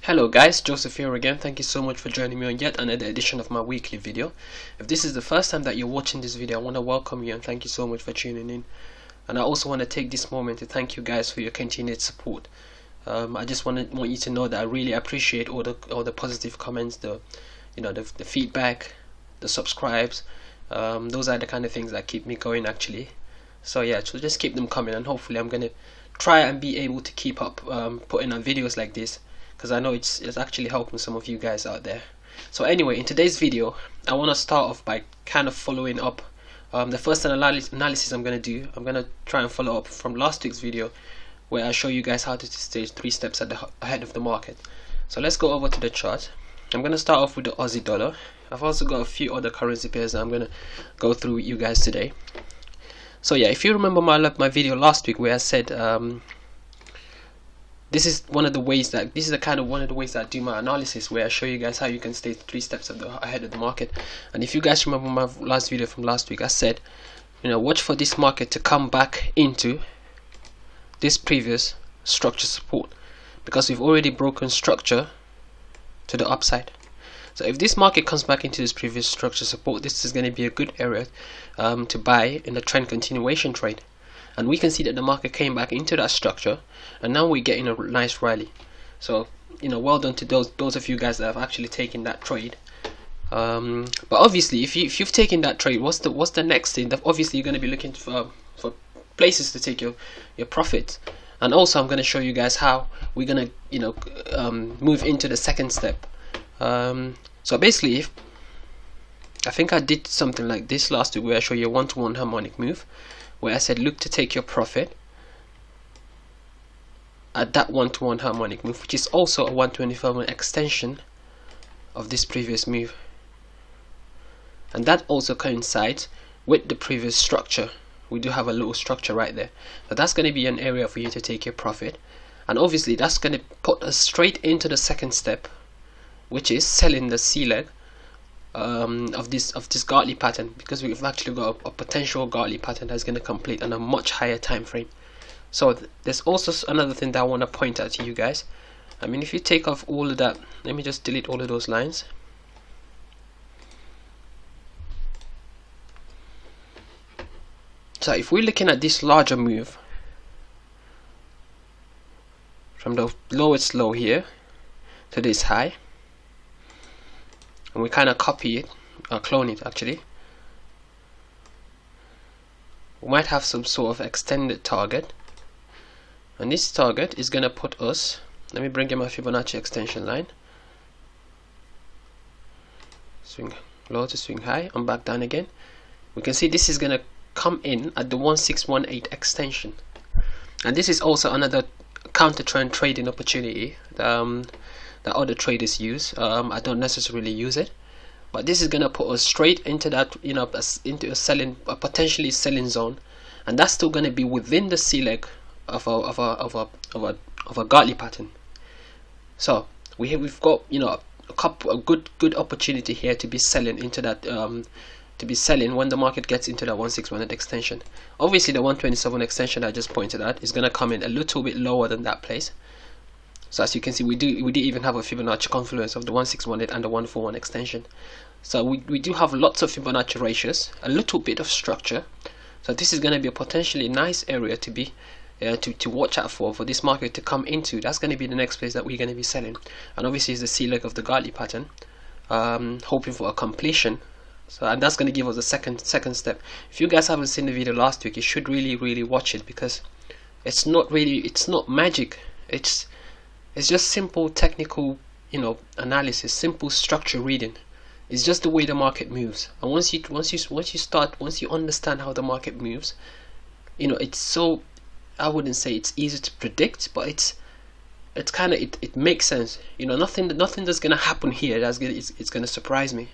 Hello guys, Joseph here again. Thank you so much for joining me on yet another edition of my weekly video. If this is the first time that you're watching this video, I want to welcome you and thank you so much for tuning in. And I also want to take this moment to thank you guys for your continued support. I just want you to know that I really appreciate all the positive comments, the feedback, the subscribes. Those are the kind of things that keep me going actually. So yeah, so just keep them coming, and hopefully I'm gonna try and be able to keep up putting on videos like this, because I know it's actually helping some of you guys out there. So anyway, in today's video I want to start off by kind of following up the first analysis I'm going to do. I'm going to try and follow up from last week's video where I show you guys how to stage 3 steps ahead of the market. So let's go over to the chart. I'm going to start off with the Aussie dollar. I've also got a few other currency pairs that I'm going to go through with you guys today. So yeah, if you remember my video last week where I said this is one of the ways that I do my analysis, where I show you guys how you can stay 3 steps ahead of the market. And if you guys remember my last video from last week, I said, watch for this market to come back into this previous structure support, because we've already broken structure to the upside. So if this market comes back into this previous structure support, this is going to be a good area to buy in the trend continuation trade. And we can see that the market came back into that structure, and now we're getting a nice rally. So well done to those of you guys that have actually taken that trade. But obviously, if you've taken that trade, what's the next thing? Obviously, you're going to be looking for places to take your profits. And also, I'm going to show you guys how we're going to move into the second step. So basically, I think I did something like this last week where I show you a one-to-one harmonic move, where I said look to take your profit at that one-to-one harmonic move, which is also a 125 extension of this previous move, and that also coincides with the previous structure. We do have a little structure right there, so that's going to be an area for you to take your profit. And obviously that's going to put us straight into the second step, which is selling the C leg of this Gartley pattern, because we've actually got a potential Gartley pattern that's going to complete on a much higher time frame. So there's also another thing that I want to point out to you guys. I mean, if you take off all of that, let me just delete all of those lines. So if we're looking at this larger move from the lowest low here to this high, and we kind of copy it, or clone it actually, we might have some sort of extended target, and this target is going to put us, let me bring in my Fibonacci extension line, swing low to swing high and back down again. We can see this is going to come in at the 1618 extension, and this is also another counter trend trading opportunity that other traders use. I don't necessarily use it, but this is gonna put us straight into that, into a potentially selling zone, and that's still gonna be within the C leg of a Gartley pattern. So we've got a good opportunity here to be selling into that, when the market gets into that 1618 extension. Obviously, the 127 extension I just pointed out is gonna come in a little bit lower than that place. So as you can see, we do even have a Fibonacci confluence of the 1618 and the 141 extension. So we do have lots of Fibonacci ratios, a little bit of structure. So this is going to be a potentially nice area to be to watch out for this market to come into. That's going to be the next place that we're going to be selling. And obviously it's the C leg of the Gartley pattern, hoping for a completion. So, and that's going to give us the second step. If you guys haven't seen the video last week, you should really watch it, because it's not magic. It's just simple technical, analysis, simple structure reading. It's just the way the market moves. And once you understand how the market moves, it's so, I wouldn't say it's easy to predict, but it's kind of, it makes sense. Nothing that's gonna happen here it's gonna surprise me.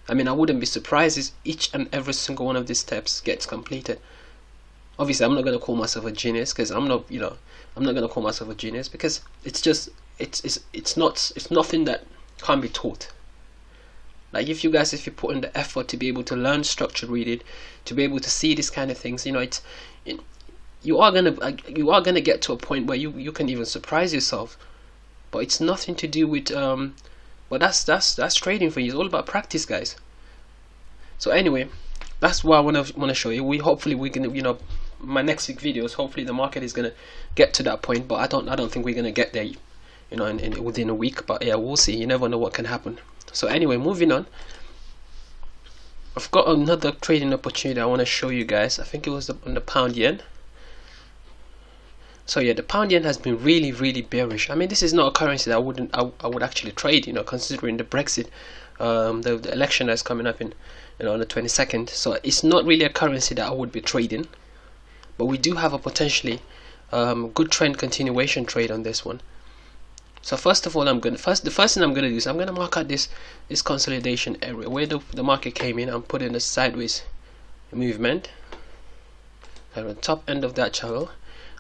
I mean, I wouldn't be surprised if each and every single one of these steps gets completed. Obviously, I'm not going to call myself a genius, because I'm not going to call myself a genius, because it's nothing that can't be taught. Like if you put in the effort to be able to learn structured reading, to be able to see these kind of things, you are gonna get to a point where you can even surprise yourself but it's nothing to do with but that's trading for you. It's all about practice, guys. So anyway, that's what I want to show you. Hopefully we can, you know, my next week videos, hopefully the market is gonna get to that point, but I don't think we're gonna get there, you know, within a week. But yeah, we'll see. You never know what can happen. So anyway, moving on, I've got another trading opportunity I want to show you guys. I think it was on the pound yen. So yeah, the pound yen has been really bearish. I mean, this is not a currency that I would actually trade, you know, considering the Brexit, the election that's coming up in, you know, on the 22nd. So it's not really a currency that I would be trading, but we do have a potentially good trend continuation trade on this one. So first of all, the first thing I'm gonna do is I'm gonna mark out this consolidation area where the market came in and put in a sideways movement at the top end of that channel.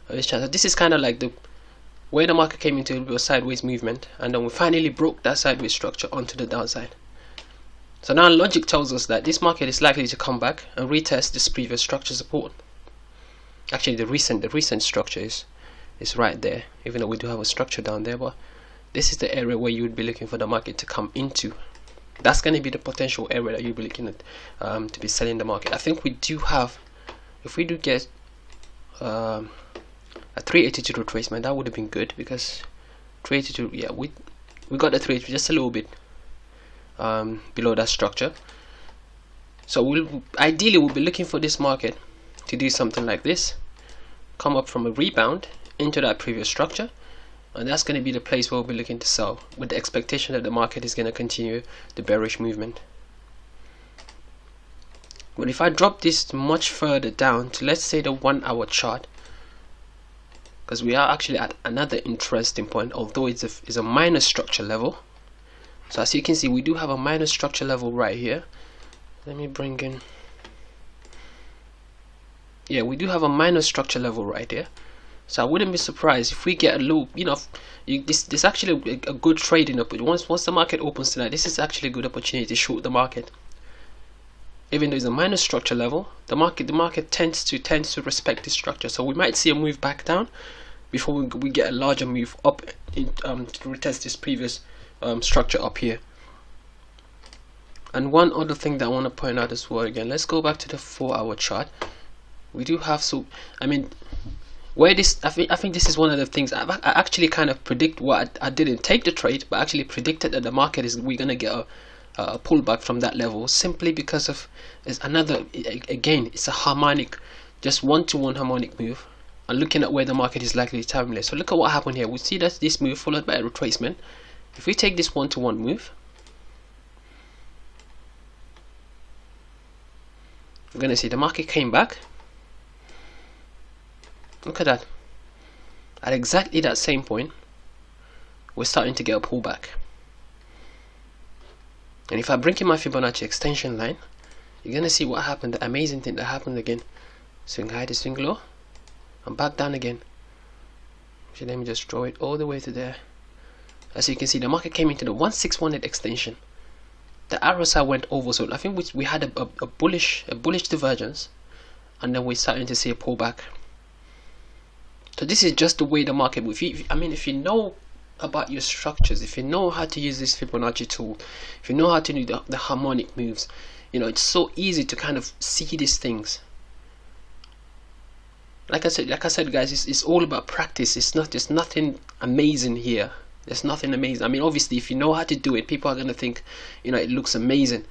This is kind of like where the market came into a sideways movement, and then we finally broke that sideways structure onto the downside. So now logic tells us that this market is likely to come back and retest this previous structure support. Actually, the recent structure is right there, even though we do have a structure down there, but this is the area where you would be looking for the market to come into. That's going to be the potential area that you'll be looking at to be selling the market. I think we do have, if we do get a 382 retracement, that would have been good, because 382, yeah, we got the 382 just a little bit below that structure. So ideally we'll be looking for this market to do something like this, come up from a rebound into that previous structure, and that's going to be the place where we'll be looking to sell, with the expectation that the market is going to continue the bearish movement. But if I drop this much further down to, let's say, the 1 hour chart, because we are actually at another interesting point, although it's a minor structure level. So as you can see, we do have a minor structure level right here. Let me bring in, yeah, we do have a minor structure level right here. So I wouldn't be surprised if we get a little, you know, this actually a good trading up. Once the market opens tonight, this is actually a good opportunity to short the market. Even though it's a minor structure level, the market tends to respect this structure. So we might see a move back down before we get a larger move up to retest this previous structure up here. And one other thing that I want to point out as well, again, let's go back to the 4 hour chart. We do have, so I mean, where this, I think this is one of the things I actually kind of predict. What I didn't take the trade, but actually predicted that the market we're gonna get a pullback from that level, simply because of again, it's a harmonic, just one-to-one harmonic move, and looking at where the market is likely to terminate. So look at what happened here. We see that this move followed by a retracement. If we take this one-to-one move, we're gonna see the market came back. Look at that. At exactly that same point, we're starting to get a pullback. And if I bring in my Fibonacci extension line, you're gonna see what happened, the amazing thing that happened again. Swing high to swing low, and back down again. So let me just draw it all the way to there. As you can see, the market came into the 1618 extension. The arrow side went over, so I think we had a bullish divergence, and then we're starting to see a pullback. So this is just the way the market. If you know about your structures, if you know how to use this Fibonacci tool, if you know how to do the harmonic moves, you know, it's so easy to kind of see these things. Like I said, guys, it's all about practice. There's nothing amazing here. There's nothing amazing. I mean, obviously, if you know how to do it, people are gonna think, you know, it looks amazing.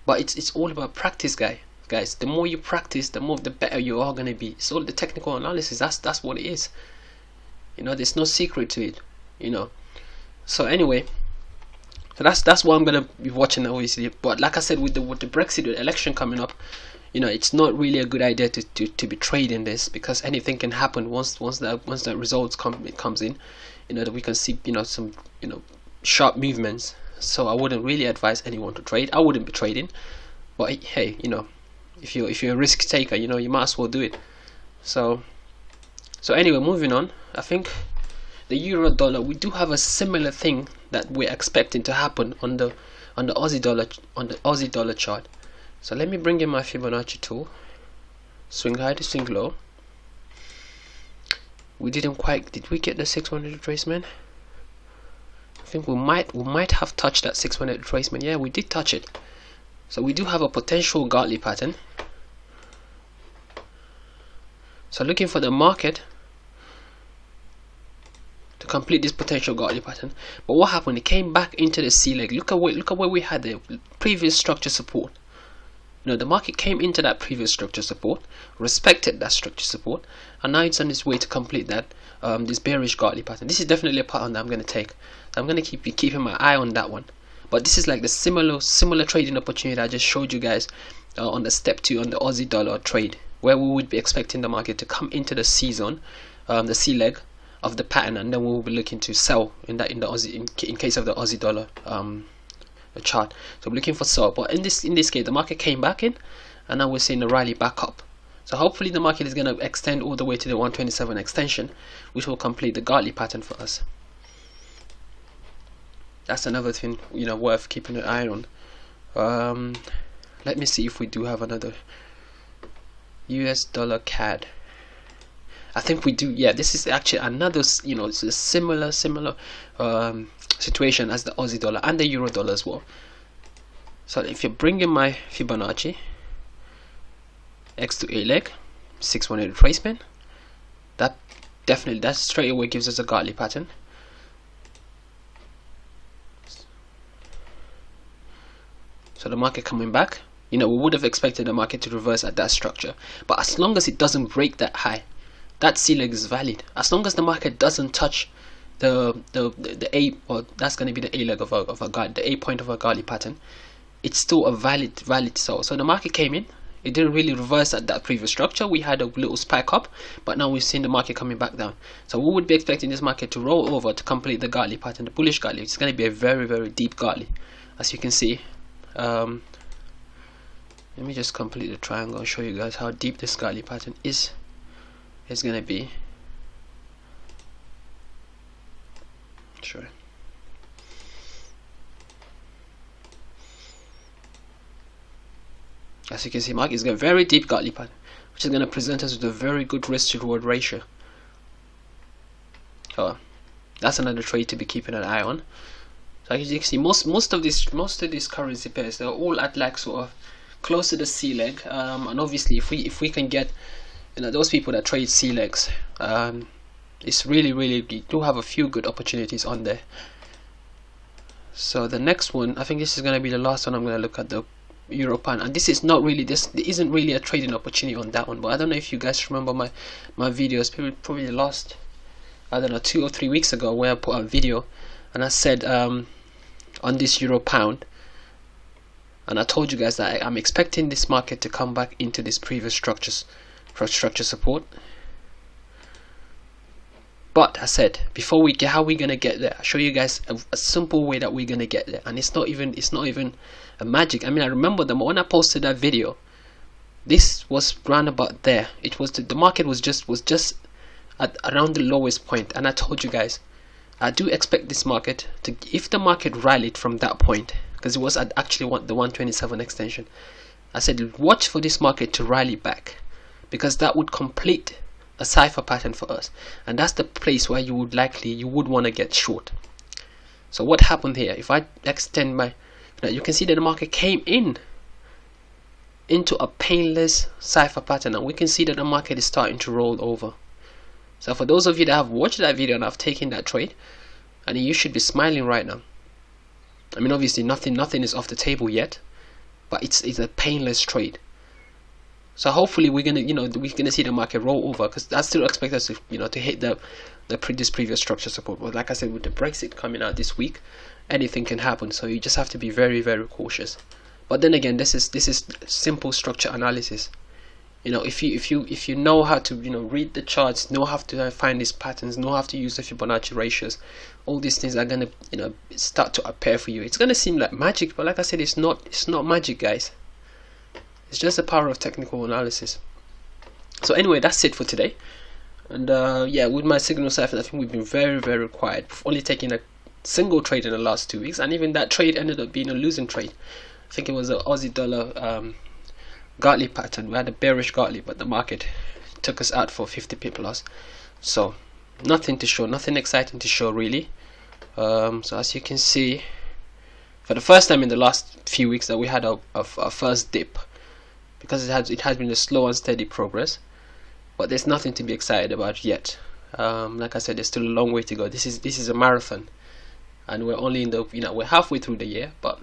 But it's all about practice, guys. The more you practice, the better you are gonna be. It's all the technical analysis. That's what it is. You know, there's no secret to it. You know. So anyway, so that's what I'm gonna be watching, obviously. But like I said, with the Brexit election coming up, you know, it's not really a good idea to be trading this, because anything can happen once the results comes in. You know, that we can see, you know, some, you know, sharp movements. So I wouldn't really advise anyone to trade. I wouldn't be trading. But hey, you know, if you're a risk taker, you know, you might as well do it. So anyway, moving on. I think the euro dollar, we do have a similar thing that we're expecting to happen on the Aussie dollar chart. So let me bring in my Fibonacci tool. Swing high to swing low. We didn't quite, did we get the 600 retracement? think we might have touched that 618 retracement. Yeah, we did touch it. So we do have a potential godly pattern. So looking for the market to complete this potential godly pattern. But what happened? It came back into the C leg. Look at where we had the previous structure support. You know, the market came into that previous structure support, respected that structure support, and now it's on its way to complete that this bearish godly pattern. This is definitely a pattern that I'm going to take. So I'm going to be keeping my eye on that one. But this is like the similar trading opportunity I just showed you guys on the step 2 on the Aussie dollar trade, where we would be expecting the market to come into the C zone, the C leg of the pattern, and then we will be looking to sell in the Aussie in case of the Aussie dollar chart. So we're looking for sell, but in this case the market came back in, and now we're seeing a rally back up. So hopefully the market is going to extend all the way to the 127 extension, which will complete the godly pattern for us. That's another thing, you know, worth keeping an eye on. Let me see if we do have another US dollar CAD. I think we do. Yeah, this is actually another, you know, it's a similar situation as the Aussie dollar and the Euro dollar as well. So if you bring in my Fibonacci X to A leg 618 retracement, that straight away gives us a godly pattern. So the market coming back, you know, we would have expected the market to reverse at that structure, but as long as it doesn't break that high, that C leg is valid. As long as the market doesn't touch the A, or that's going to be the A leg of a god, the A point of a godly pattern, it's still a valid sell. So the market came in, it didn't really reverse at that previous structure. We had a little spike up, but now we've seen the market coming back down. So we would be expecting this market to roll over to complete the godly pattern, the bullish godly. It's going to be a very deep godly, as you can see. Let me just complete the triangle and show you guys how deep this godly pattern is going to be. Sure. As you can see, market is going very deep godly pattern, which is going to present us with a very good risk to reward ratio. So that's another trade to be keeping an eye on. So as you can see, most of these currency pairs, they're all at like sort of close to the C leg, and obviously if we can get, you know, those people that trade C legs, it's really we do have a few good opportunities on there. So the next one, I think this is going to be the last one. I'm going to look at the EUROPAN, and this is not really, there isn't really a trading opportunity on that one, but I don't know if you guys remember my videos, probably last, I don't know, 2 or 3 weeks ago, where I put a video and I said on this Euro Pound, and I told you guys that I'm expecting this market to come back into this previous structure support. But I said, before we get, how we gonna get there, I'll show you guys a simple way that we're gonna get there, and it's not even a magic. I mean, I remember when I posted that video, this was round about there. It was the market was just at around the lowest point, and I told you guys, I do expect this market to, if the market rallied from that point, because it was actually the 127 extension, I said watch for this market to rally back, because that would complete a cipher pattern for us, and that's the place where you would want to get short. So what happened here? If I extend my, you can see that the market came into a painless cipher pattern, and we can see that the market is starting to roll over. So for those of you that have watched that video and have taken that trade, and you should be smiling right now. I mean, obviously nothing is off the table yet, but it's a painless trade. So hopefully we're gonna see the market roll over, because I still expect us to hit this previous structure support. But like I said, with the Brexit coming out this week, anything can happen. So you just have to be very cautious. But then again, this is simple structure analysis. If you know how to read the charts, know how to find these patterns, know how to use the Fibonacci ratios, all these things are gonna start to appear for you. It's gonna seem like magic, but like I said, it's not magic, guys. It's just the power of technical analysis. So anyway, that's it for today. And yeah, with my signal cipher, I think we've been very quiet. We've only taken a single trade in the last 2 weeks, and even that trade ended up being a losing trade. I think it was an Aussie dollar godly pattern. We had a bearish godly, but the market took us out for 50 pip loss. So nothing to show, nothing exciting to show really. So as you can see, for the first time in the last few weeks that we had a first dip, because it has been a slow and steady progress, but there's nothing to be excited about yet. Like I said, there's still a long way to go. This is a marathon, and we're only in the we're halfway through the year, but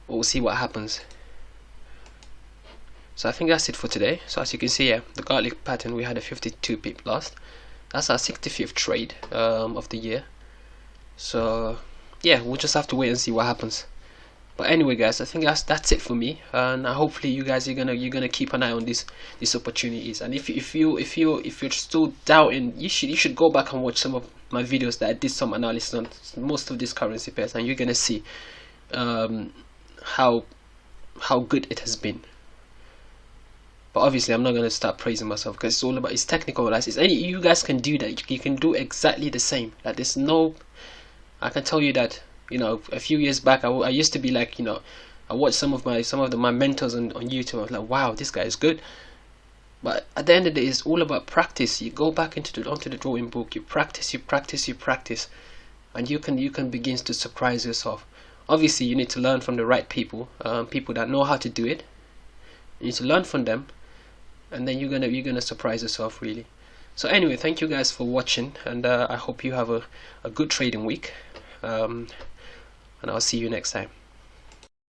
we'll see what happens. So I think that's it for today. So as you can see here, the garlic pattern, we had a 52 pip loss. That's our 65th trade of the year. So yeah, we'll just have to wait and see what happens. But anyway, guys, I think that's it for me, and hopefully you guys are gonna keep an eye on these opportunities. And if you're still doubting, you should go back and watch some of my videos that I did some analysis on most of these currency pairs, and you're gonna see how good it has been. But obviously I'm not going to start praising myself, because it's all about it's technical analysis. And you guys can do that. You can do exactly the same. Like there's no, I can tell you that a few years back I used to be like, I watched some of my mentors on YouTube. I was like, wow, this guy is good. But at the end of the day, it's all about practice. You go back onto the drawing book. You practice, and you can begin to surprise yourself. Obviously you need to learn from the right people, people that know how to do it. You need to learn from them, and then you're gonna surprise yourself, really. So anyway, thank you guys for watching, and I hope you have a good trading week, and I'll see you next time.